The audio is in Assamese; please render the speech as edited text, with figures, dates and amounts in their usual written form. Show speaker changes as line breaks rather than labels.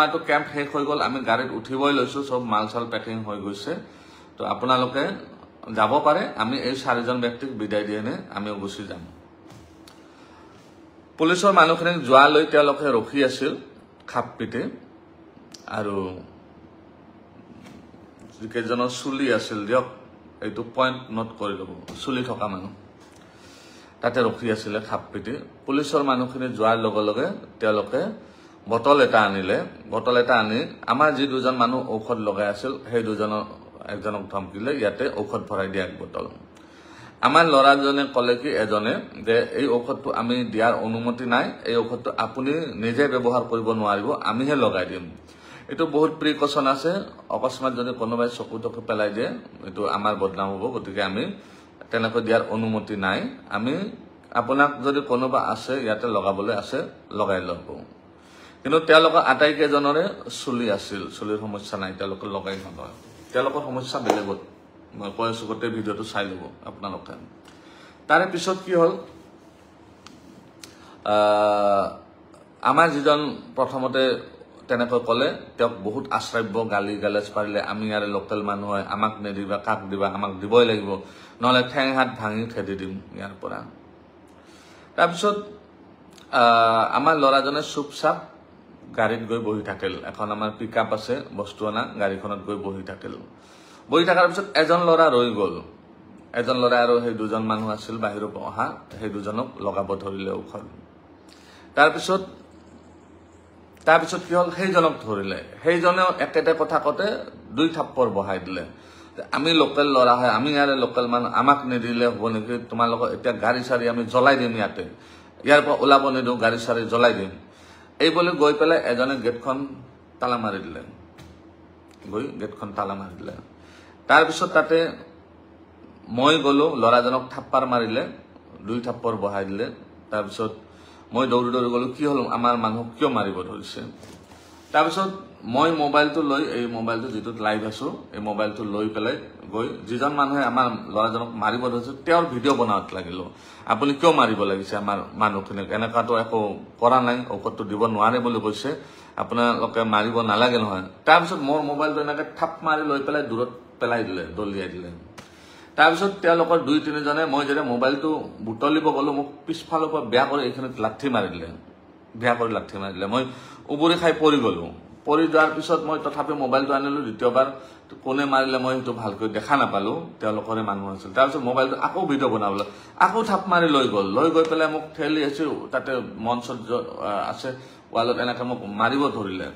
আমাৰটো ক্যাম্প শেষ হৈ গল আমি গাড়ীত উঠিবই লৈছো সব মালচাল পেকিং হৈ গৈছে তো আপোনালোকে যাব পাৰে আমি এই চাৰিজন ব্যক্তিক বিদায় দিয়েনে আমিও গুচি যাম পুলিচৰ মানুহখিনিক যোৱালৈ তেওঁলোকে ৰখি আছিল খাপপিতে আৰু যিকেইজনৰ চুলি আছিল দিয়ক এইটো পইণ্ট নোট কৰি ল'ব চুলি থকা মানুহ তাতে ৰখি আছিল খাপপিতে পুলিচৰ মানুহখিনি যোৱাৰ লগে লগে তেওঁলোকে বটল এটা আনিলে বটল এটা আনি আমাৰ যি দুজন মানুহ ঔষধ লগাই আছিল সেই দুজনৰ একজনক ধমকিলে ইয়াতে ঔষধ ভৰাই দিয়া এক বটল আমাৰ লৰাজনে কলে কি এজনে যে এই ঔষধটো আমি দিয়াৰ অনুমতি নাই এই ঔষধটো আপুনি নিজে ব্যৱহাৰ কৰিব নোৱাৰিব আমিহে লগাই দিম এটো বহুত প্ৰিকশন আছে অকস্মাত যদি কোনোবাই চকুটকু পেলাই দিয়ে এটো আমাৰ বদনাম হ'ব গতিকে আমি তেনেকৈ দিয়াৰ অনুমতি নাই আমি আপোনাক যদি কোনোবা আছে ইয়াতে লগাবলৈ আছে লগাই ল'ব কিন্তু তেওঁলোকৰ আটাইকেজনৰে চুলি আছিল চুলিৰ সমস্যা নাই তেওঁলোকে লগাই নলয় তেওঁলোকৰ সমস্যা বেলেগত মই কৈছো গতে ভিডিওটো চাই লব আপোনালোকে তাৰে পিছত কি হল আমাৰ যিজন প্ৰথমতে তেনেকৈ কলে তেওঁক বহুত আশ্ৰব্য গালি গালাজ পাৰিলে আমি ইয়াৰ লোকেল মানুহ হয় আমাক নেদিবা কাক দিবা আমাক দিবই লাগিব নহলে ঠেং হাত ভাঙি খেদি দিম ইয়াৰ পৰা তাৰপিছত আমাৰ লৰাজনে চুপচাপ গাড়ীত গৈ বহি থাকিল এখন আমাৰ পিকআপ আছে বস্তু আনা গাড়ীখনত গৈ বহি থাকিল বহি থাকাৰ পিছত এজন লৰা ৰৈ গল এজন লৰা আৰু সেই দুজন মানুহ আছিল বাহিৰৰ পৰা অহা সেই দুজনক লগাব ধৰিলে ঔষধ তাৰপিছত কি হল সেইজনক ধৰিলে সেইজনে একেটা কথা কতে দুই থাপ্পৰ বহাই দিলে আমি লোকেল লৰা হয় আমি ইয়াৰে লোকেল মানুহ আমাক নিদিলে হ'ব নেকি তোমালোকৰ এতিয়া গাড়ী চাৰি আমি জ্বলাই দিম ইয়াতে ইয়াৰ পৰা ওলাব নিদিওঁ গাড়ী চাৰি জ্বলাই দিম এই বলে গৈ পেলাই এজনে গেটখন তালা মাৰি দিলে গৈ গেটখন তালা মাৰি দিলে তাৰপিছত তাতে মই গলো লৰাজনক থাপ্পাৰ মাৰিলে দুই থাপ্পৰ বহাই দিলে তাৰপিছত মই দৌৰি দৌৰি গলো কি হল আমাৰ মানুহ কিয় মাৰিব ধৰিছে তাৰপিছত মই মোবাইলটো লৈ এই মোবাইলটো যেটো লাইভ আছো এই মোবাইলটো লৈ পেলাই গৈ যিজন মানুহে আমাৰ লৰাজনক মাৰিব ধৰিছে তেওঁৰ ভিডিও বনাওত লাগিলো আপুনি কিয় মাৰিব লাগিছে আমাৰ মানুহখিনিক এনেকাটো একো কৰা নাই ঔষধটো দিব নোৱাৰে বুলি কৈছে আপোনালোকে মাৰিব নালাগে নহয় তাৰপিছত মোৰ মোবাইলটো এনেকৈ থাপ মাৰি লৈ পেলাই দূৰত পেলাই দিলে দলিয়াই দিলে তাৰপিছত তেওঁলোকৰ দুই তিনিজনে মই যেতিয়া মোবাইলটো বুটলিব গলো মোক পিছফালৰ পৰা বেয়া কৰি এইখিনিত লাঠি মাৰি দিলে মই উবুৰি খাই পৰি গলো পৰি যোৱাৰ পিছত মই তথাপি মোবাইলটো আনিলো দ্বিতীয়বাৰ কোনে মাৰিলে মই সেইটো ভালকৈ দেখা নাপালো তেওঁলোকৰে মানুহ আছিল তাৰপিছত মোবাইলটো আকৌ ভিডিও বনাবলৈ আকৌ থাপ মাৰি লৈ গৈ পেলাই মোক ঠেলি আছে তাতে মঞ্চত আছে ৱালত এনেকৈ মোক মাৰিব ধৰিলে